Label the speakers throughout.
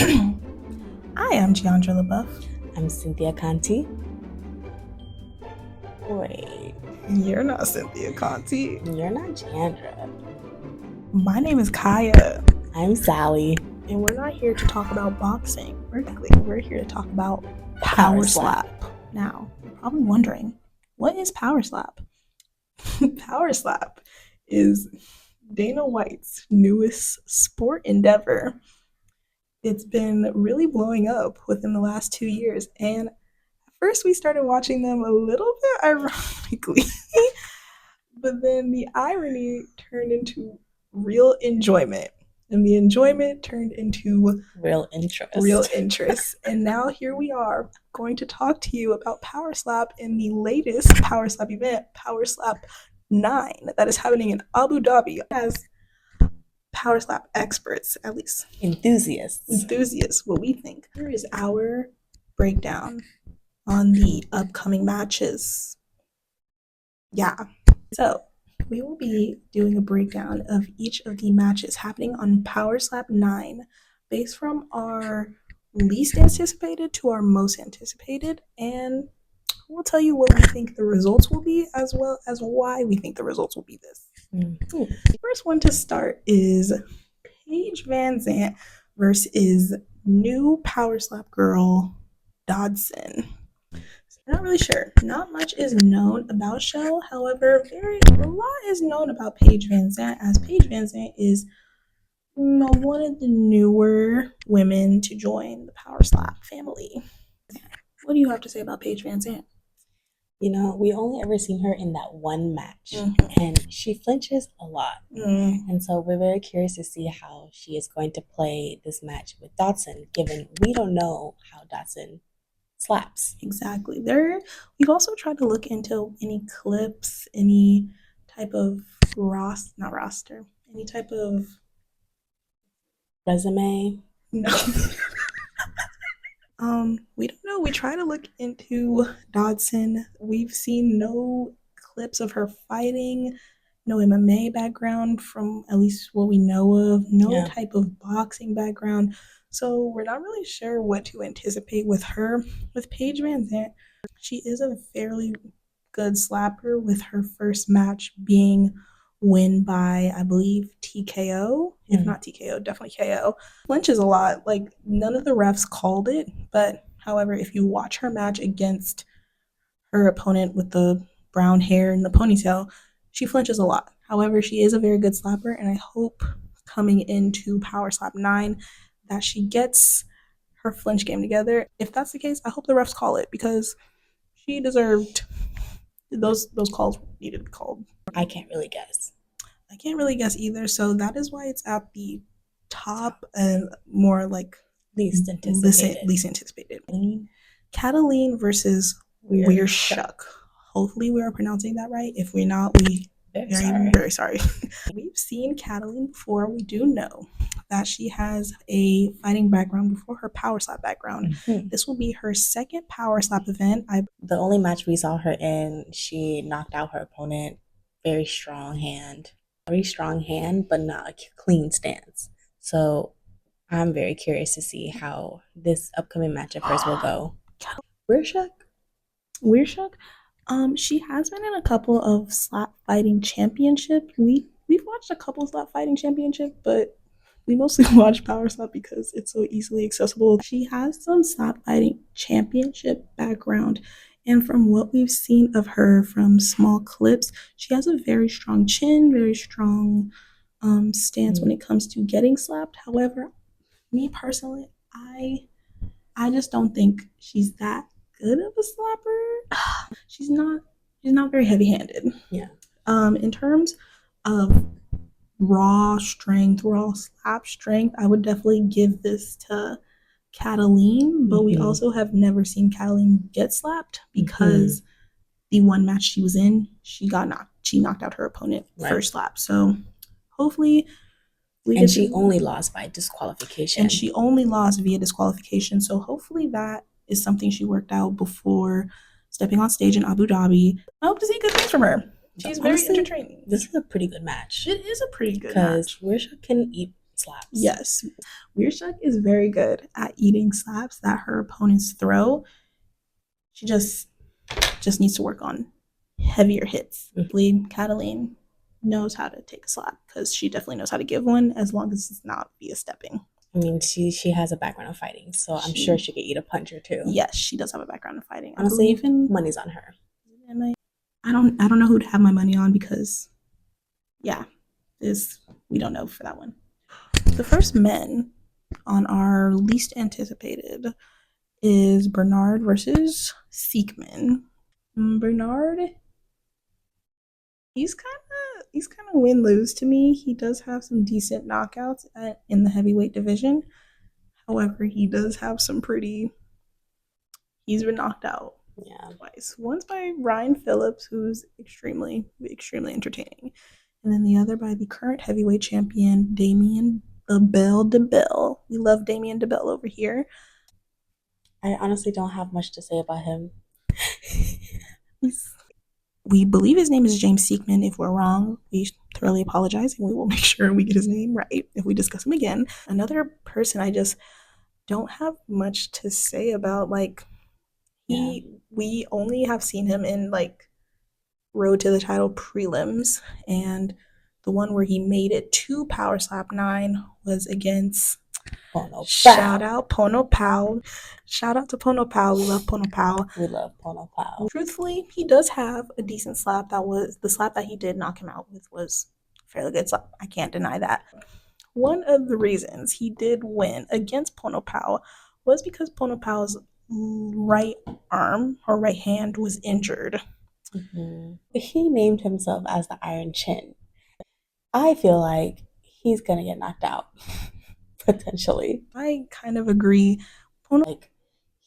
Speaker 1: I am Jeandra LeBeauf.
Speaker 2: I'm Cynthia Conte. Wait.
Speaker 1: You're not Cynthia Conte.
Speaker 2: You're not Jeandra.
Speaker 1: My name is Kaya.
Speaker 2: I'm Sally.
Speaker 1: And we're not here to talk about boxing. We're here to talk about Power Slap. Now, you're probably wondering, what is Power Slap? Power Slap is Dana White's newest sport endeavor. It's been really blowing up within the last 2 years. And at first we started watching them a little bit ironically. But then the irony turned into real enjoyment. And the enjoyment turned into
Speaker 2: real interest.
Speaker 1: And now here we are going to talk to you about Power Slap in the latest Power Slap event, Power Slap 9, that is happening in Abu Dhabi. As Power Slap experts, at least enthusiasts, what we think. Here is our breakdown on the upcoming matches. So we will be doing a breakdown of each of the matches happening on Power Slap 9 based from our least anticipated to our most anticipated, and we'll tell you what we think the results will be as well as why we think the results will be this. The first one to start is Paige VanZant versus new Power Slap girl Dodson. I'm not really sure. Not much is known about Shell. However, a lot is known about Paige VanZant, as Paige VanZant is one of the newer women to join the Power Slap family. What do you have to say about Paige VanZant?
Speaker 2: You know, we only ever seen her in that one match, and she flinches a lot. And so we're very curious to see how she is going to play this match with Dodson, given we don't know how Dodson slaps.
Speaker 1: Exactly. We've also tried to look into any clips, any type of any type of
Speaker 2: resume.
Speaker 1: No. We don't know. We try to look into Dodson. We've seen no clips of her fighting, no MMA background from at least what we know of, no type of boxing background. So we're not really sure what to anticipate with her. With Paige VanZant, she is a fairly good slapper, with her first match being win by, I believe, TKO. If not TKO, definitely KO. Flinches a lot. Like, none of the refs called it, but however, if you watch her match against her opponent with the brown hair and the ponytail, she flinches a lot. However, she is a very good slapper, and I hope coming into Power Slap 9 that she gets her flinch game together. If that's the case, I hope the refs call it, because she deserved those calls needed to be called.
Speaker 2: I can't really guess
Speaker 1: either. So that is why it's at the top and more like
Speaker 2: least anticipated.
Speaker 1: Cataline versus Weirshuk. Hopefully we are pronouncing that right. If we're not, we very sorry. We've seen Cataline before. We do know that she has a fighting background before her Power Slap background. This will be her second Power Slap event.
Speaker 2: The only match we saw her in, she knocked out her opponent. Very strong hand, but not a clean stance. So I'm very curious to see how this upcoming match of hers will go.
Speaker 1: Weirshuk? She has been in a couple of slap fighting championships. We've watched a couple of slap fighting championships, but we mostly watch Power Slap because it's so easily accessible. She has some slap fighting championship background, and from what we've seen of her from small clips, she has a very strong chin, very strong stance when it comes to getting slapped. However, me personally, I just don't think she's that good of a slapper. She's not very heavy-handed. In terms of raw slap strength, I would definitely give this to Cataline, but we also have never seen Cataline get slapped, because the one match she was in, she knocked out her opponent first slap. So hopefully
Speaker 2: she only lost by disqualification.
Speaker 1: And she only lost via disqualification. So hopefully that is something she worked out before stepping on stage in Abu Dhabi. I hope to see good things from her. She's very entertaining.
Speaker 2: This is a pretty good match.
Speaker 1: It is a pretty good match.
Speaker 2: Because Weirshuk can slaps.
Speaker 1: Yes. Weirshuk is very good at eating slaps that her opponents throw. She just needs to work on heavier hits. Cataline knows how to take a slap because she definitely knows how to give one as long as it's not via stepping.
Speaker 2: I mean, she has a background of fighting, so I'm sure she could eat a punch or two.
Speaker 1: Yes, she does have a background in fighting.
Speaker 2: Honestly, money's on her.
Speaker 1: I don't know who to have my money on because, yeah, we don't know for that one. The first men on our least anticipated is Bernard versus Siegman. Bernard, he's kind of win lose to me. He does have some decent knockouts in the heavyweight division. However, he does have some pretty. He's been knocked out twice. Once by Ryan Phillips, who's extremely entertaining, and then the other by the current heavyweight champion Damien the Bell DeBell. We love Damien DeBell over here.
Speaker 2: I honestly don't have much to say about him.
Speaker 1: We believe his name is James Siegman. If we're wrong, we thoroughly apologize, and we will make sure we get his name right if we discuss him again. Another person I just don't have much to say about. Like, we only have seen him in like Road to the Title prelims, and the one where he made it to Power Slap 9 was against shout out Pono Pao. Shout out to Pono Pao. We love Pono Pao.
Speaker 2: We love Pono Pao.
Speaker 1: Truthfully, he does have a decent slap. That was the slap that he did knock him out with was a fairly good slap. I can't deny that. One of the reasons he did win against Pono Pao was because Pono Pao's right arm or right hand was injured.
Speaker 2: He named himself as the Iron Chin. I feel like he's gonna get knocked out. Potentially.
Speaker 1: I kind of agree.
Speaker 2: Like,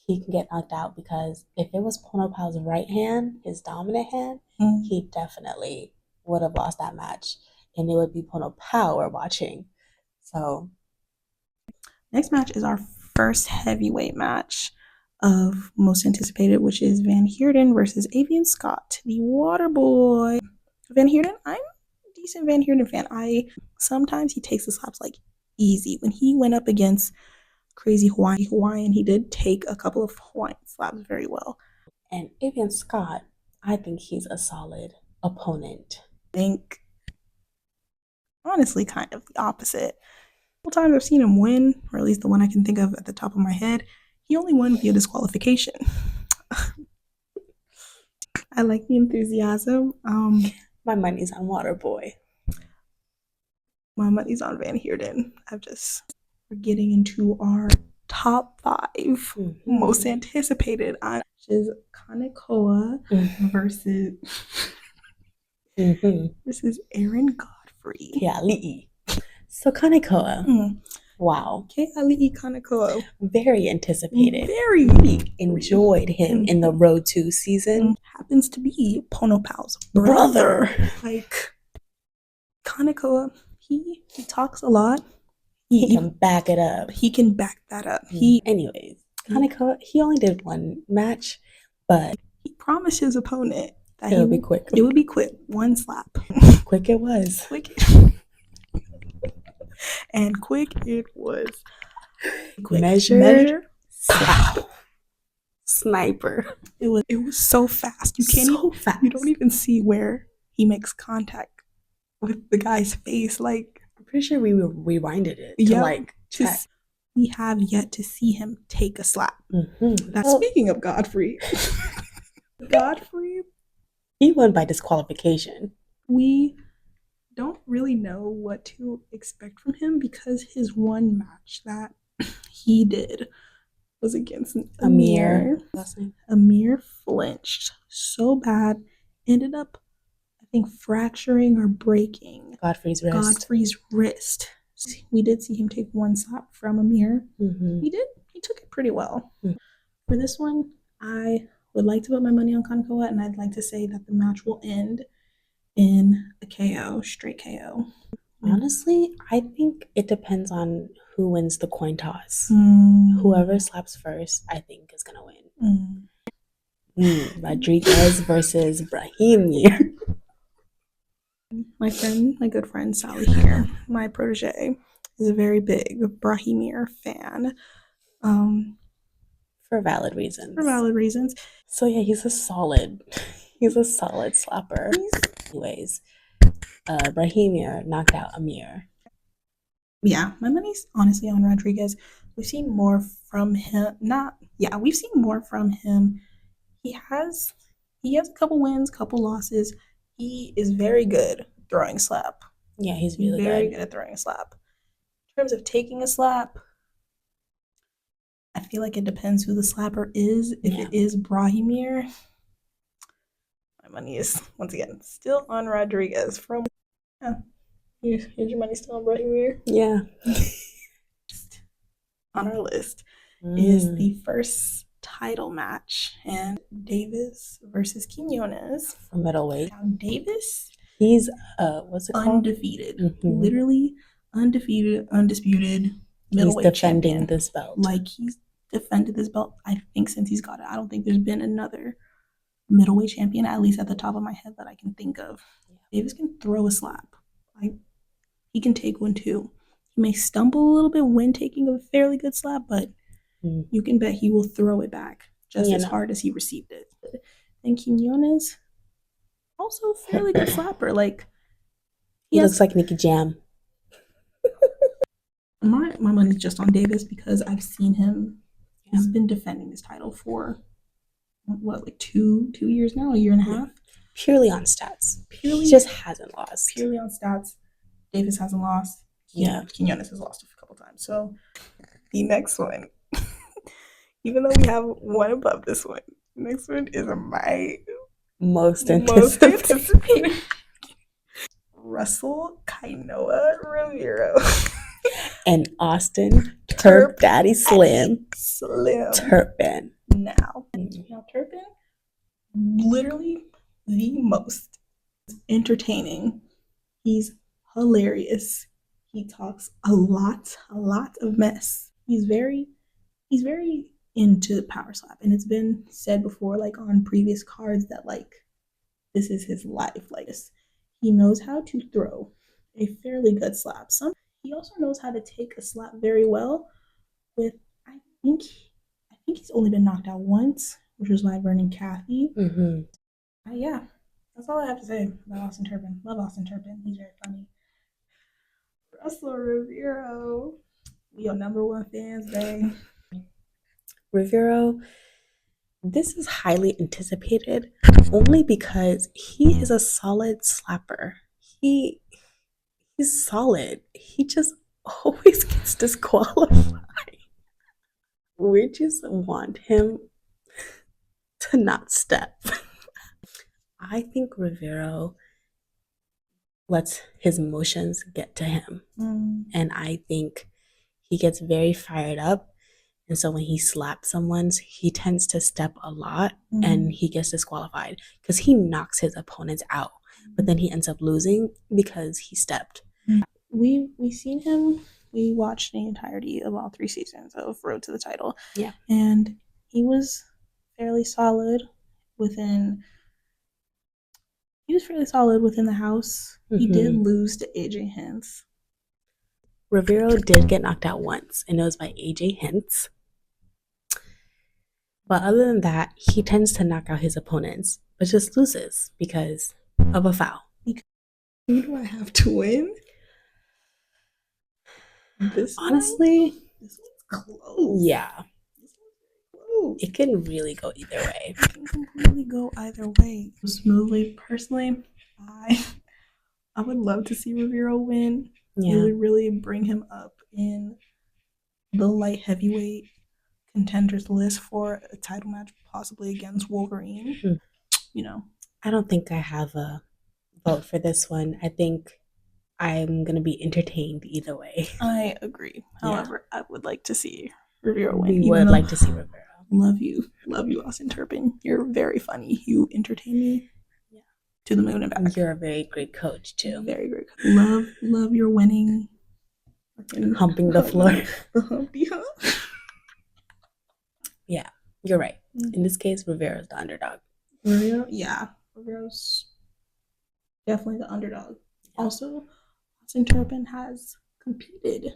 Speaker 2: he can get knocked out because if it was Pono Pao's right hand, his dominant hand, he definitely would have lost that match. And it would be Pono Pao we're watching. So,
Speaker 1: next match is our first heavyweight match of most anticipated, which is Van Heerden versus Avian Scott, the Water Boy. Van Heerden, I'm a decent Van Heerden fan. Sometimes he takes the slaps like easy. When he went up against Crazy Hawaiian, he did take a couple of Hawaiian slaps very well.
Speaker 2: And Avian Scott, I think he's a solid opponent.
Speaker 1: I think, honestly, kind of the opposite. Couple times I've seen him win, or at least the one I can think of at the top of my head, he only won via disqualification. I like the enthusiasm.
Speaker 2: My money's on Waterboy.
Speaker 1: My money's on Van Heerden. We're getting into our top 5 most anticipated, which is Kanekoa versus Aaron Godfrey.
Speaker 2: Keali'i. So Kanekoa. Wow.
Speaker 1: Keali'i Kanekoa.
Speaker 2: Very anticipated.
Speaker 1: Very
Speaker 2: enjoyed him in the Road to season.
Speaker 1: Happens to be Pono Pao's brother. Like, Kanekoa, he talks a lot.
Speaker 2: He can back it up.
Speaker 1: He can back that up.
Speaker 2: Anyways, Kanekoa, he only did one match, but
Speaker 1: he promised his opponent that
Speaker 2: it would be quick.
Speaker 1: It would be quick. One slap.
Speaker 2: Quick it was.
Speaker 1: And quick it was.
Speaker 2: Measure, slap, sniper.
Speaker 1: It was so fast. You can't
Speaker 2: fast.
Speaker 1: You don't even see where he makes contact with the guy's face. Like,
Speaker 2: I'm pretty sure we rewinded it to check.
Speaker 1: We have yet to see him take a slap. Speaking of Godfrey,
Speaker 2: he won by disqualification.
Speaker 1: We don't really know what to expect from him because his one match that he did was against Amir. Amir flinched so bad, ended up, I think, fracturing or breaking
Speaker 2: Godfrey's
Speaker 1: wrist. We did see him take one slap from Amir. He took it pretty well. For this one, I would like to put my money on Kanekoa, and I'd like to say that the match will end in a KO, straight KO.
Speaker 2: Honestly, I think it depends on who wins the coin toss. Whoever slaps first, I think, is gonna win. Rodriguez versus Brahim.
Speaker 1: My good friend Sally here, my protege, is a very big Brahimir fan.
Speaker 2: For valid reasons.
Speaker 1: For valid reasons.
Speaker 2: So yeah, he's a solid slapper. Anyways, Brahimir knocked out Amir.
Speaker 1: Yeah, my money's honestly on Rodriguez. We've seen more from him. We've seen more from him. He has a couple wins, couple losses. He is very good throwing slap.
Speaker 2: Yeah, he's really
Speaker 1: very good at throwing a slap. In terms of taking a slap, I feel like it depends who the slapper is. If it is Brahimir, my money is once again still on Rodriguez. Here's your money still on Brahimir.
Speaker 2: Yeah.
Speaker 1: On our list is the first title match, and Davis versus Quinones
Speaker 2: for middleweight.
Speaker 1: Now Davis,
Speaker 2: he's what's it called?
Speaker 1: Undefeated, literally undefeated, undisputed middleweight
Speaker 2: he's defending
Speaker 1: champion.
Speaker 2: this belt.
Speaker 1: Like, he's defended this belt, I think, since he's got it. I don't think there's been another middleweight champion, at least at the top of my head, that I can think of. Davis can throw a slap. Like, he can take one too. He may stumble a little bit when taking a fairly good slap, but you can bet he will throw it back just as hard as he received it. And Quinones, also fairly good slapper. Like,
Speaker 2: he looks like Nicky Jam.
Speaker 1: My money's just on Davis because I've seen him. He's been defending his title for what, like two years now, a year and a half.
Speaker 2: Purely on stats. He just hasn't lost.
Speaker 1: Purely on stats. Davis hasn't lost. Quinones has lost a couple times. So the next one, even though we have one above this one, the next one is my most anticipated. Russell Kainoa Romero
Speaker 2: and Austin Turp Daddy Slim Turpin.
Speaker 1: Now Turpin, literally the most entertaining. He's hilarious. He talks a lot of mess. He's very into power slap, and it's been said before, like on previous cards, that like this is his life. Like, he knows how to throw a fairly good slap. He also knows how to take a slap very well. With I think he's only been knocked out once, which was by Vernon Cathy. Yeah, that's all I have to say about Austin Turpin. Love Austin Turpin. He's very funny. Russell Rivero, your number one fans, babe.
Speaker 2: Rivero, this is highly anticipated only because he is a solid slapper. He's solid. He just always gets disqualified. We just want him to not step. I think Rivero lets his emotions get to him. And I think he gets very fired up. And so when he slaps someone, he tends to step a lot and he gets disqualified because he knocks his opponents out. But then he ends up losing because he stepped.
Speaker 1: We've seen him. We watched the entirety of all 3 seasons of Road to the Title.
Speaker 2: Yeah.
Speaker 1: And he was fairly solid within the house. He did lose to AJ Hints.
Speaker 2: Rivero did get knocked out once, and it was by AJ Hints. But other than that, he tends to knock out his opponents, but just loses because of a foul.
Speaker 1: Who do I have to win?
Speaker 2: Honestly,
Speaker 1: this one's close.
Speaker 2: Yeah.
Speaker 1: This one's close.
Speaker 2: It can really go either way.
Speaker 1: It can completely go either way. Smoothly, personally, I would love to see Rivero win.
Speaker 2: Yeah.
Speaker 1: It would really bring him up in the light heavyweight contenders list for a title match, possibly against Wolverine. You know,
Speaker 2: I don't think I have a vote for this one. I think I'm going to be entertained either way.
Speaker 1: I agree. However, I would like to see Rivero win.
Speaker 2: We would like to see Rivero.
Speaker 1: Love you, Austin Turpin. You're very funny. You entertain me to the moon and back.
Speaker 2: You're a very great coach too.
Speaker 1: Very great coach. Love your winning.
Speaker 2: Humping the floor.
Speaker 1: The humpy hump.
Speaker 2: Yeah, you're right. In this case, Rivero's the underdog.
Speaker 1: Rivero? Yeah. Rivero's definitely the underdog. Also, Austin Turpin has competed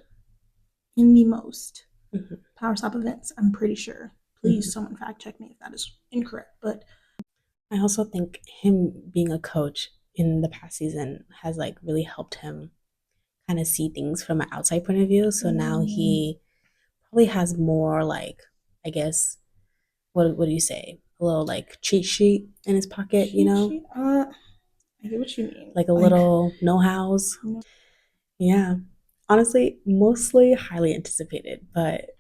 Speaker 1: in the most Power Slap events. I'm pretty sure. Please, someone fact check me if that is incorrect. But
Speaker 2: I also think him being a coach in the past season has like really helped him kind of see things from an outside point of view. So now he probably has more like, I guess, what do you say? A little like cheat sheet in his pocket, you know?
Speaker 1: I get what you mean.
Speaker 2: Like a little know-hows. Yeah. Honestly, mostly highly anticipated, but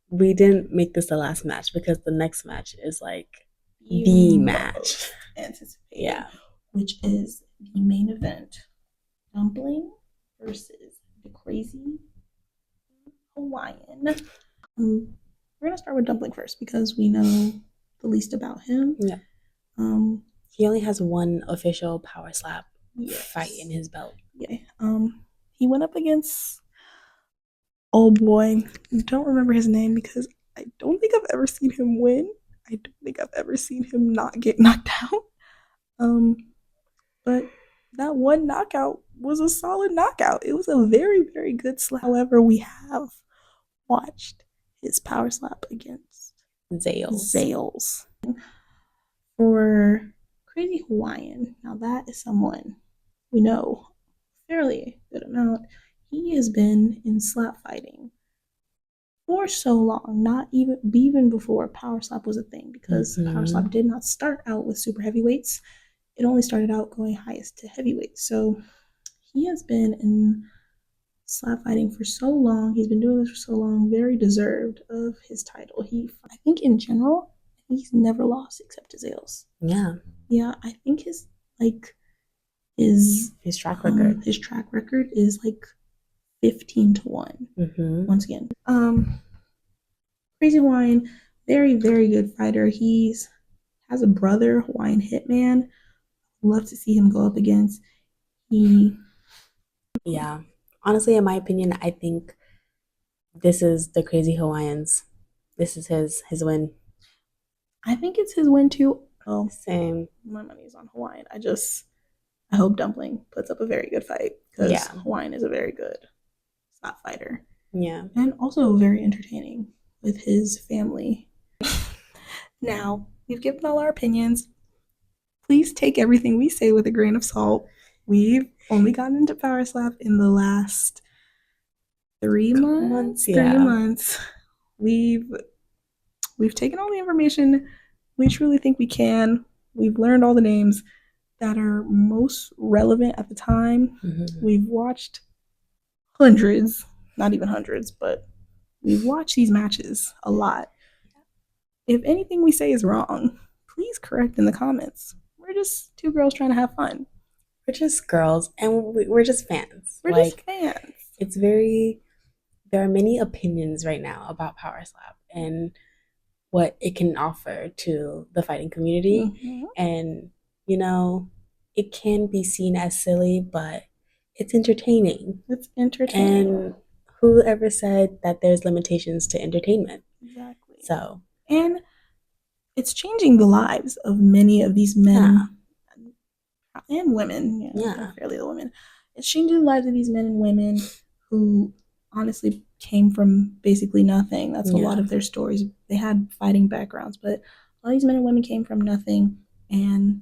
Speaker 2: we didn't make this the last match because the next match is like the match.
Speaker 1: Anticipated. Yeah. Which is the main event. Dumpling versus the crazy Hawaiian. We're gonna start with Dumpling first because we know the least about him.
Speaker 2: Yeah. He only has one official Power Slap fight in his belt.
Speaker 1: Yeah. He went up against oh boy, don't remember his name because I don't think I've ever seen him win. I don't think I've ever seen him not get knocked out. But that one knockout was a solid knockout. It was a very, very good slap. However, we have watched his Power Slap against Zales. For Crazy Hawaiian, now that is someone we know fairly good amount. He has been in slap fighting for so long, not even before Power Slap was a thing, because Power Slap did not start out with super heavyweights. It only started out going highest to heavyweight. So he has been in slap fighting for so long. He's been doing this for so long. Very deserved of his title. I think in general, he's never lost except to Zales. Yeah. I think his track record. His track record is like 15-1. Once again, Crazy Hawaiian, very, very good fighter. He has a brother, Hawaiian Hitman. Love to see him go up against.
Speaker 2: Yeah. Honestly, in my opinion, I think this is the Crazy Hawaiians. This is his win.
Speaker 1: I think it's his win too.
Speaker 2: Oh, same.
Speaker 1: My money's on Hawaiian. I hope Dumpling puts up a very good fight because Hawaiian is a very good slap fighter.
Speaker 2: Yeah.
Speaker 1: And also very entertaining with his family. Now, we've given all our opinions. Please take everything we say with a grain of salt. We've only gotten into Power Slap in the last 3 months. 3 months. We've taken all the information we truly think we can. We've learned all the names that are most relevant at the time. We've watched hundreds, not even hundreds, but we've watched these matches a lot. If anything we say is wrong, please correct in the comments. We're just two girls trying to have fun.
Speaker 2: We're just girls, and we're just fans.
Speaker 1: We're just fans.
Speaker 2: There are many opinions right now about Power Slap and what it can offer to the fighting community. And, you know, it can be seen as silly, but it's entertaining.
Speaker 1: It's entertaining.
Speaker 2: And whoever said that there's limitations to entertainment?
Speaker 1: Exactly.
Speaker 2: So,
Speaker 1: and it's changing the lives of many of these men and women. Fairly the women. It's changing the lives of these men and women who honestly came from basically nothing. That's a lot of their stories. They had fighting backgrounds, but all these men and women came from nothing. And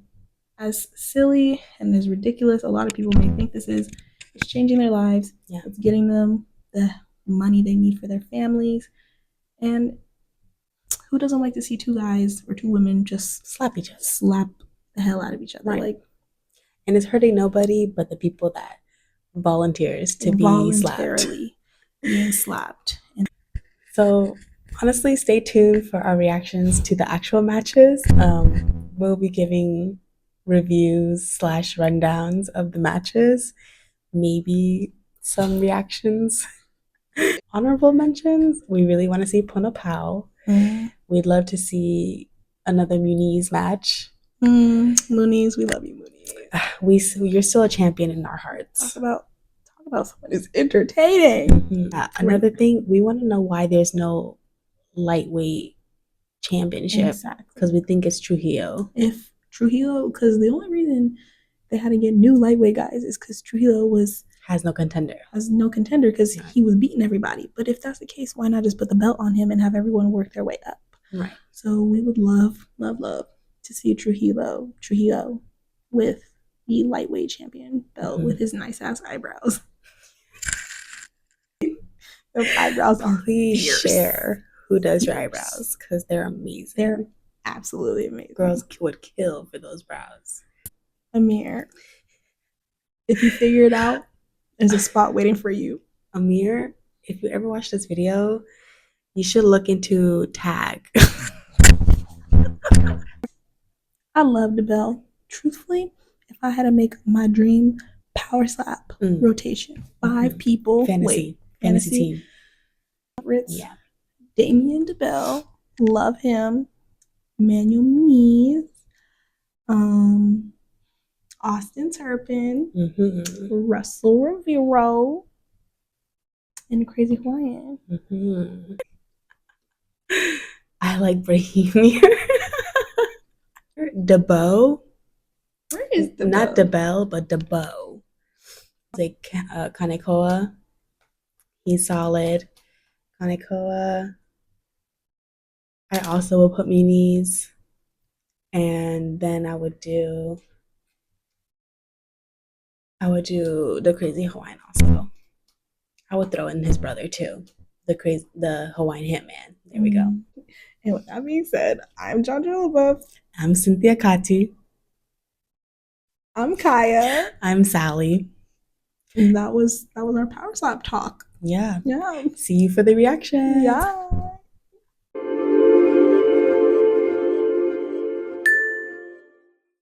Speaker 1: as silly and as ridiculous a lot of people may think this is, it's changing their lives. It's getting them the money they need for their families. And who doesn't like to see two guys or two women just slap the hell out of each other?
Speaker 2: Right. And it's hurting nobody but the people that volunteers to be slapped.
Speaker 1: Being slapped.
Speaker 2: So honestly, stay tuned for our reactions to the actual matches. We'll be giving reviews / rundowns of the matches, maybe some reactions. Honorable mentions, we really want to see Pono Pao. We'd love to see another Muniz match.
Speaker 1: Muniz, we love you, Muniz.
Speaker 2: You're still a champion in our hearts.
Speaker 1: Talk about someone who's entertaining.
Speaker 2: Another thing, we want to know why there's no lightweight championship, because we think it's Trujillo.
Speaker 1: Because the only reason they had to get new lightweight guys is because Trujillo was
Speaker 2: has no contender.
Speaker 1: Because he was beating everybody. But if that's the case, why not just put the belt on him and have everyone work their way up?
Speaker 2: Right.
Speaker 1: So we would love to see Trujillo with the lightweight champion belt with his nice ass eyebrows. Those eyebrows are
Speaker 2: Please
Speaker 1: fierce.
Speaker 2: share who does your eyebrows, because they're amazing.
Speaker 1: They're absolutely amazing.
Speaker 2: Girls would kill for those brows.
Speaker 1: Amir, if you figure it out, there's a spot waiting for you.
Speaker 2: Amir, if you ever watch this video, you should look into tag.
Speaker 1: I love the bell. Truthfully, if I had to make my dream power slap rotation, 5 people,
Speaker 2: fantasy team.
Speaker 1: Ritz, yeah. Damien DeBell, love him. Manuel Muniz, Austin Turpin, Russell Rivero, and the Crazy Hawaiian.
Speaker 2: I like breaking mirror. DeBow.
Speaker 1: Where is DeBow?
Speaker 2: Not DeBell, but DeBow. Like Kanekoa. He's solid. Kanekoa. I also will put Muniz. And then I would do the Crazy Hawaiian also. I would throw in his brother too. The Hawaiian Hitman. There we go.
Speaker 1: And with that being said, I'm Jeandra LeBeauf.
Speaker 2: I'm Cynthia Kati.
Speaker 1: I'm Kaya.
Speaker 2: I'm Sally.
Speaker 1: And that was our power slap talk.
Speaker 2: Yeah.
Speaker 1: Yeah.
Speaker 2: See you for the reaction.
Speaker 1: Yeah.